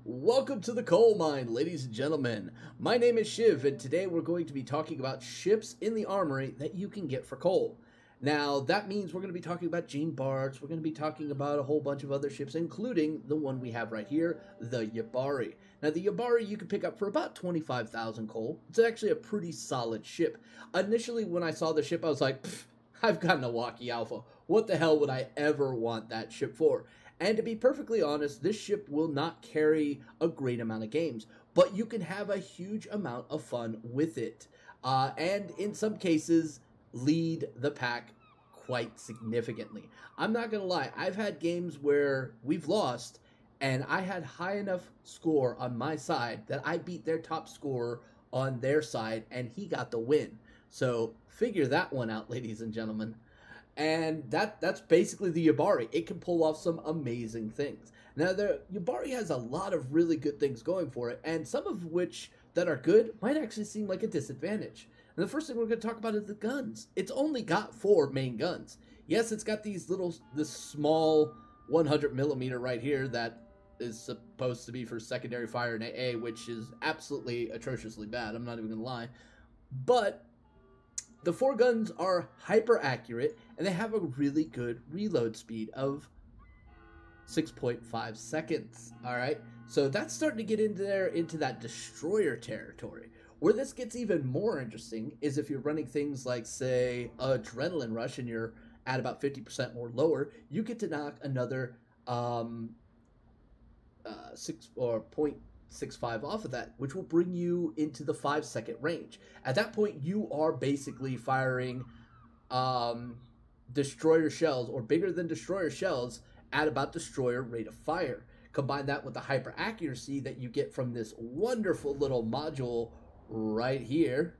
Welcome to the coal mine, ladies and gentlemen. My name is Shiv, and today we're going to be talking about ships in the armory that you can get for coal. Now, that means we're going to be talking about Gene Barts, we're going to be talking about a whole bunch of other ships, including the one we have right here, the Yubari. Now, the Yubari you can pick up for about 25,000 coal. It's actually a pretty solid ship. Initially, when I saw the ship, I was like, I've got an Milwaukee Alpha. What the hell would I ever want that ship for? And to be perfectly honest, this ship will not carry a great amount of games, but you can have a huge amount of fun with it. And in some cases, lead the pack quite significantly. I'm not going to lie, I've had games where we've lost, and I had high enough score on my side that I beat their top scorer on their side, and he got the win. So figure that one out, ladies and gentlemen. And that's basically the Yubari. It can pull off some amazing things. Now, the Yubari has a lot of really good things going for it, and some of which that are good might actually seem like a disadvantage. And the first thing we're going to talk about is the guns. It's only got 4 main guns. Yes, it's got this small 100 millimeter right here that is supposed to be for secondary fire in AA, which is absolutely atrociously bad. I'm not even going to lie. But the 4 guns are hyper accurate, and they have a really good reload speed of 6.5 seconds. All right, so that's starting to get into that destroyer territory. Where this gets even more interesting is if you're running things like, say, Adrenaline Rush, and you're at about 50% or lower, you get to knock another 0.65 off of that, which will bring you into the 5-second range. At that point, you are basically firing destroyer shells, or bigger than destroyer shells, at about destroyer rate of fire. Combine that with the hyper accuracy that you get from this wonderful little module right here,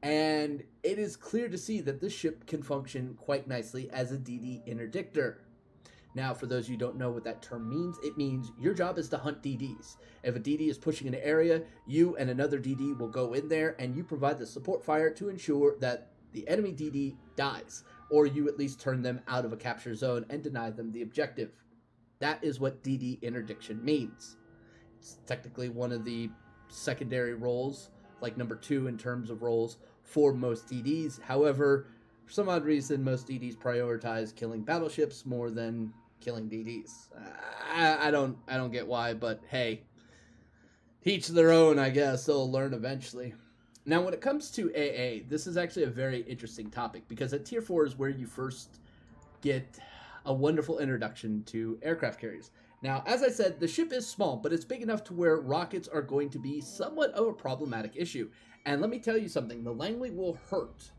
and it is clear to see that this ship can function quite nicely as a DD interdictor. Now, for those of you who don't know what that term means, it means your job is to hunt DDs. If a DD is pushing an area, you and another DD will go in there, and you provide the support fire to ensure that the enemy DD dies, or you at least turn them out of a capture zone and deny them the objective. That is what DD interdiction means. It's technically one of the secondary roles, like number 2 in terms of roles for most DDs. However, for some odd reason, most DDs prioritize killing battleships more than killing DDs. I don't get why, but hey, each their own, I guess. They'll learn eventually. Now, when it comes to AA, this is actually a very interesting topic, because at Tier 4 is where you first get a wonderful introduction to aircraft carriers. Now, as I said, the ship is small, but it's big enough to where rockets are going to be somewhat of a problematic issue. And let me tell you something, the Langley will hurt.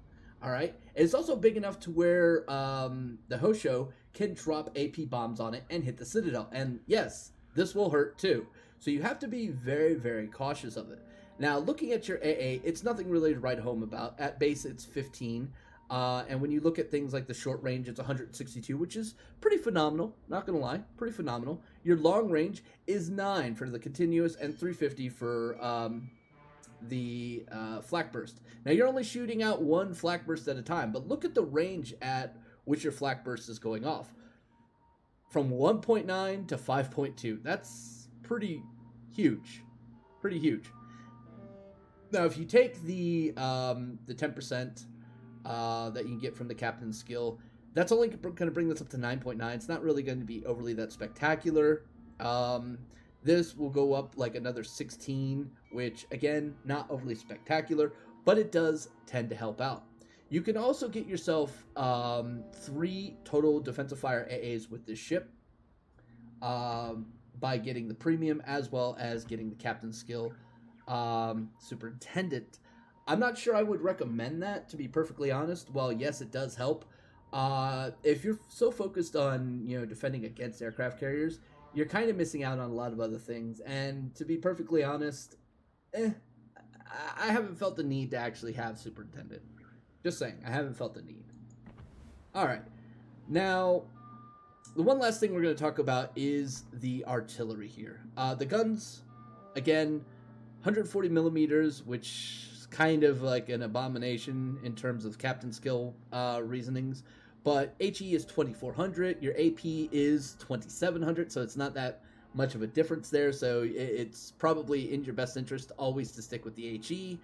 All right, it's also big enough to where the Hosho can drop AP bombs on it and hit the Citadel. And yes, this will hurt too. So you have to be very, very cautious of it. Now, looking at your AA, it's nothing really to write home about. At base, it's 15. And when you look at things like the short range, it's 162, which is pretty phenomenal. Not going to lie, pretty phenomenal. Your long range is 9 for the continuous and 350 for the flak burst. Now, you're only shooting out 1 flak burst at a time, but look at the range at which your flak burst is going off. From 1.9 to 5.2. That's pretty huge. Pretty huge. Now, if you take the 10% that you can get from the captain's skill, that's only going to bring this up to 9.9. It's not really going to be overly that spectacular. This will go up like another 16, which, again, not overly spectacular, but it does tend to help out. You can also get yourself 3 total defensive fire AAs with this ship by getting the premium, as well as getting the captain's skill superintendent. I'm not sure I would recommend that, to be perfectly honest. Well, yes, it does help. If you're so focused on, defending against aircraft carriers, you're kind of missing out on a lot of other things. And to be perfectly honest, I haven't felt the need to actually have superintendent. Just saying, I haven't felt the need. All right. Now, the one last thing we're going to talk about is the artillery here. The guns, again, 140 millimeters, which is kind of like an abomination in terms of captain skill reasonings. But HE is 2400, your AP is 2700, so it's not that much of a difference there, so it's probably in your best interest always to stick with the HE.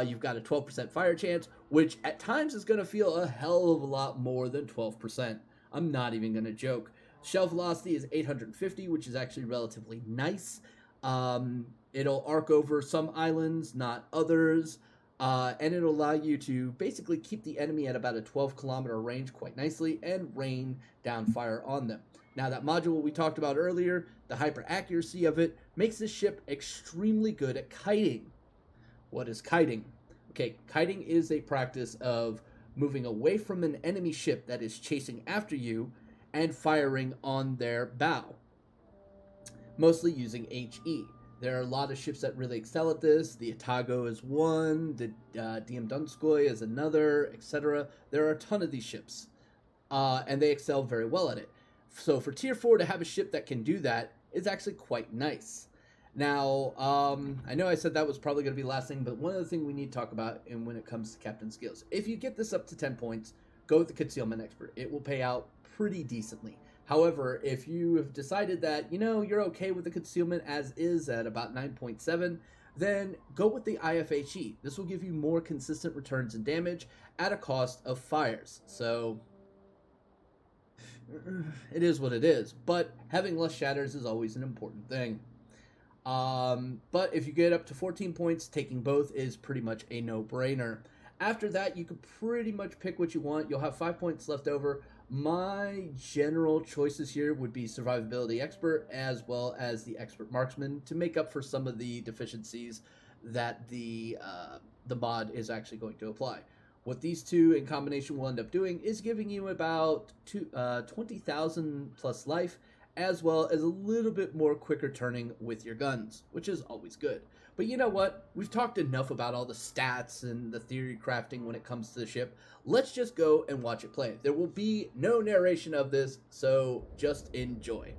You've got a 12% fire chance, which at times is going to feel a hell of a lot more than 12%. I'm not even going to joke. Shell velocity is 850, which is actually relatively nice. It'll arc over some islands, not others, and it'll allow you to basically keep the enemy at about a 12-kilometer range quite nicely and rain down fire on them. Now, that module we talked about earlier, the hyper accuracy of it, makes this ship extremely good at kiting. What is kiting? Okay, kiting is a practice of moving away from an enemy ship that is chasing after you and firing on their bow, mostly using HE. There are a lot of ships that really excel at this. The Atago is one, the DM Donskoy is another, etc. There are a ton of these ships, and they excel very well at it. So for Tier 4 to have a ship that can do that is actually quite nice. Now, I know I said that was probably going to be the last thing, but one other thing we need to talk about when it comes to Captain skills. If you get this up to 10 points, go with the Concealment Expert. It will pay out pretty decently. However, if you have decided that, you're okay with the Concealment as is at about 9.7, then go with the IFHE. This will give you more consistent returns and damage at a cost of fires. So it is what it is, but having less shatters is always an important thing. But if you get up to 14 points, taking both is pretty much a no-brainer. After that, you can pretty much pick what you want. You'll have 5 points left over. My general choices here would be Survivability Expert as well as the Expert Marksman to make up for some of the deficiencies that the mod is actually going to apply. What these two in combination will end up doing is giving you about 20,000 plus life, as well as a little bit more quicker turning with your guns, which is always good. But you know what? We've talked enough about all the stats and the theory crafting when it comes to the ship. Let's just go and watch it play. There will be no narration of this, so just enjoy.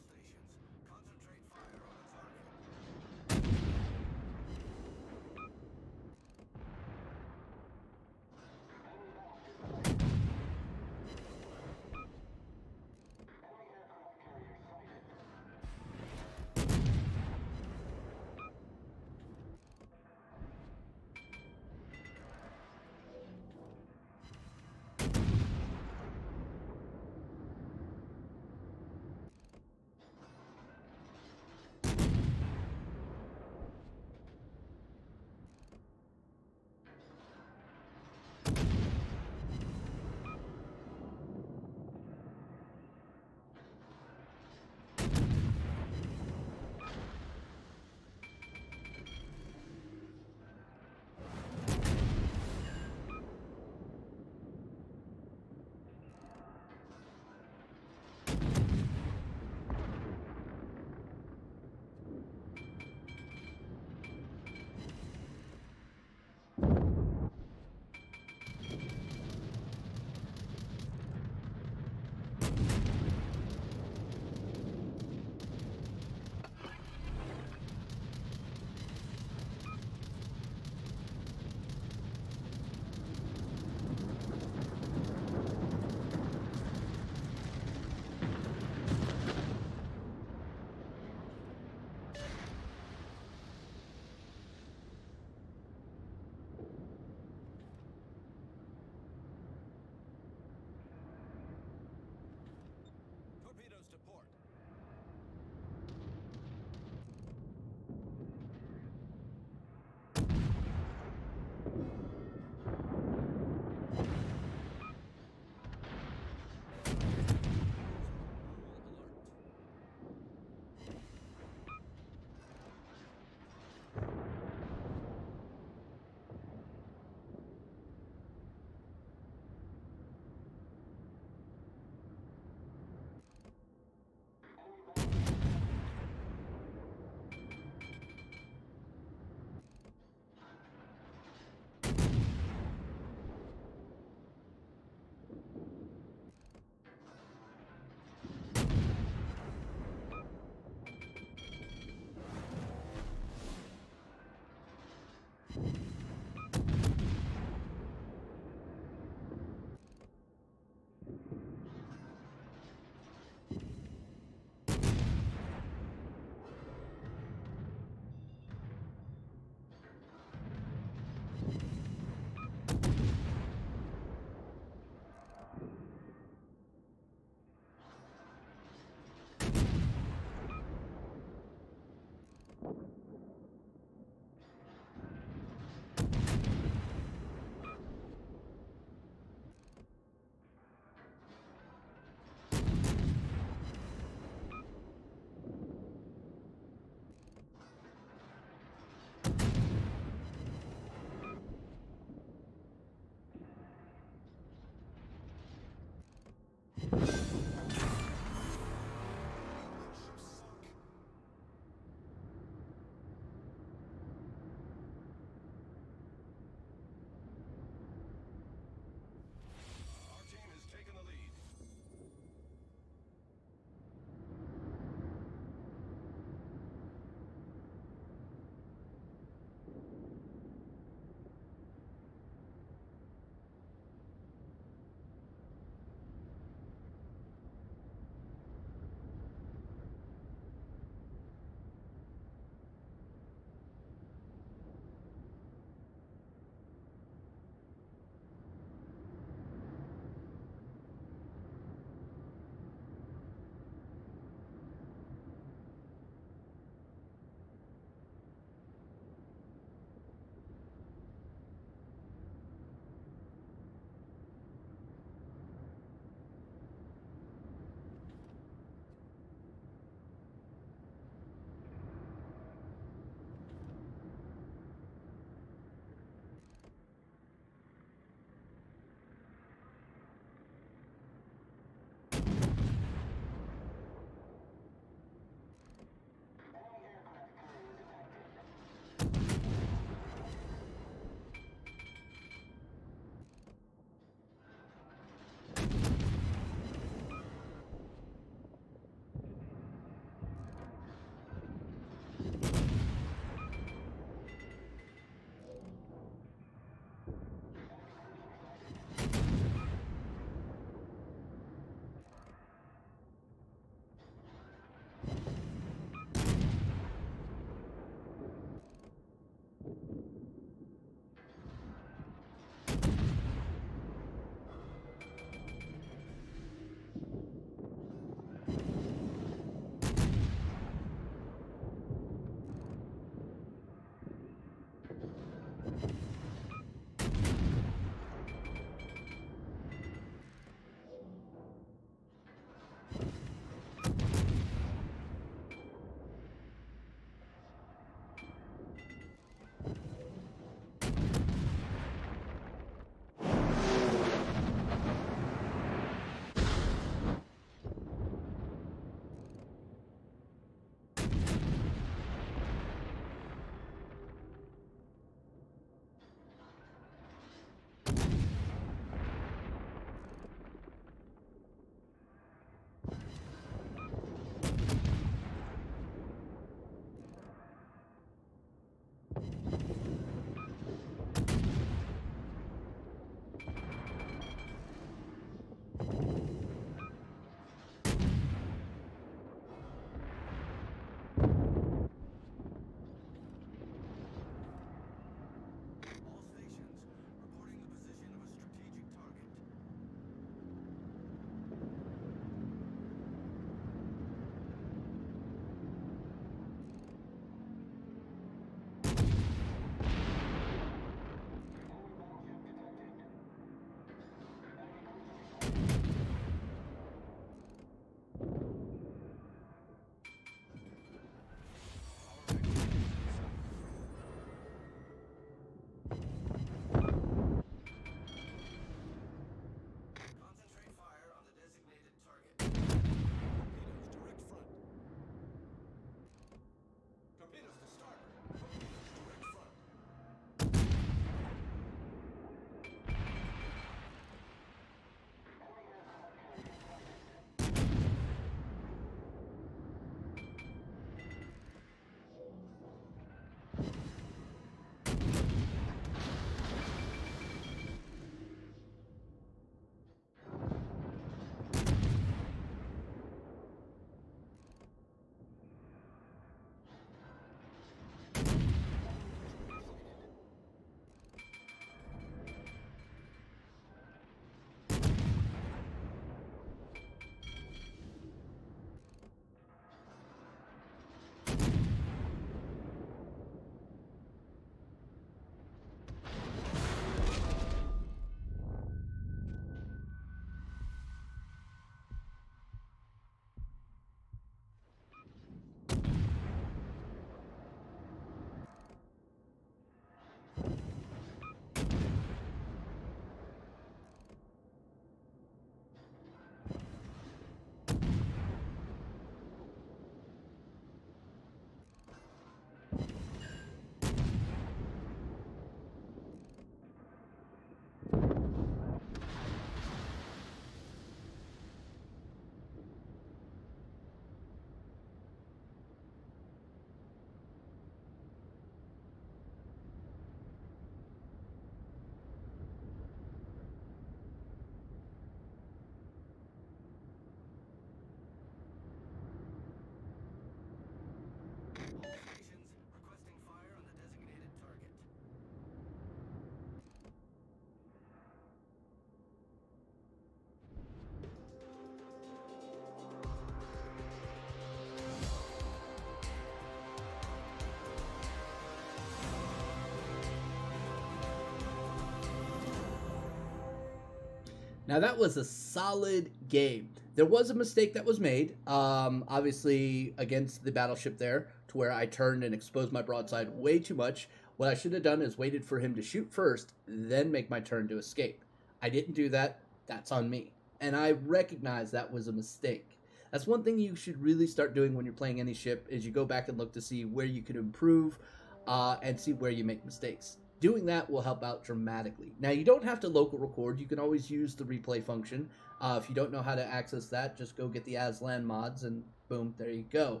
Now that was a solid game. There was a mistake that was made, obviously against the battleship there, to where I turned and exposed my broadside way too much. What I should have done is waited for him to shoot first, then make my turn to escape. I didn't do that. That's on me. And I recognize that was a mistake. That's one thing you should really start doing when you're playing any ship, is you go back and look to see where you can improve and see where you make mistakes. Doing that will help out dramatically. Now, you don't have to local record. You can always use the replay function. If you don't know how to access that, just go get the Aslan mods and boom, there you go.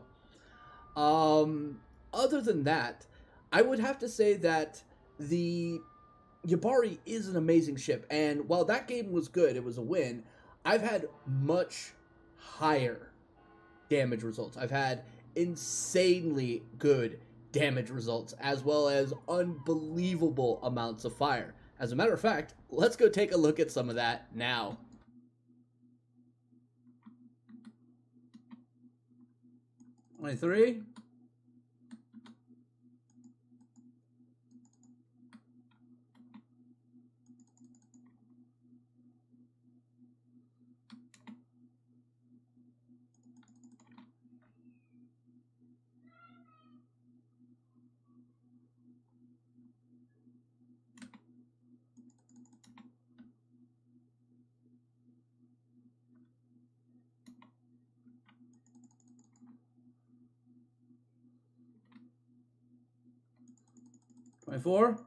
Other than that, I would have to say that the Yubari is an amazing ship. And while that game was good, it was a win, I've had much higher damage results. I've had insanely good damage results, as well as unbelievable amounts of fire. As a matter of fact, let's go take a look at some of that now. $23. $24.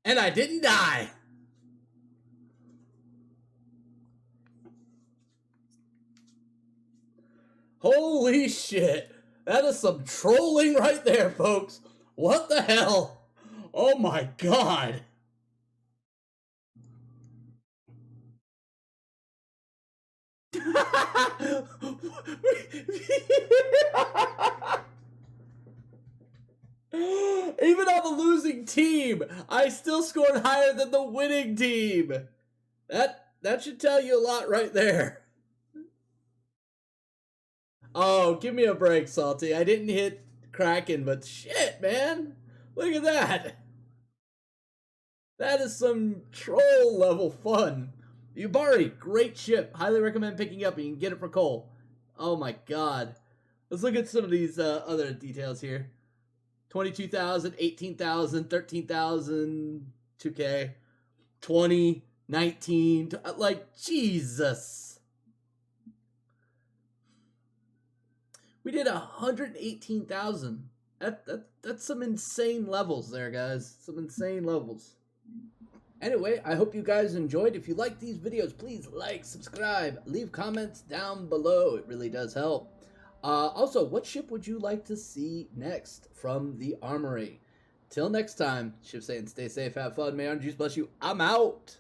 And I didn't die. Holy shit. That is some trolling right there, folks. What the hell? Oh my god. Even on the losing team, I still scored higher than the winning team. That should tell you a lot right there. Oh, give me a break, Salty. I didn't hit Kraken, but shit, man. Look at that. That is some troll level fun. Yubari, great ship. Highly recommend picking up. You can get it for Cole. Oh my god. Let's look at some of these other details here. 22,000, 18,000, 13,000, 2K, 20, 19, like, Jesus. We did 118,000. That's some insane levels there, guys. Some insane levels. Anyway, I hope you guys enjoyed. If you like these videos, please like, subscribe, leave comments down below. It really does help. Also, what ship would you like to see next from the Armory? Till next time, ship saying stay safe, have fun, may orange juice bless you. I'm out.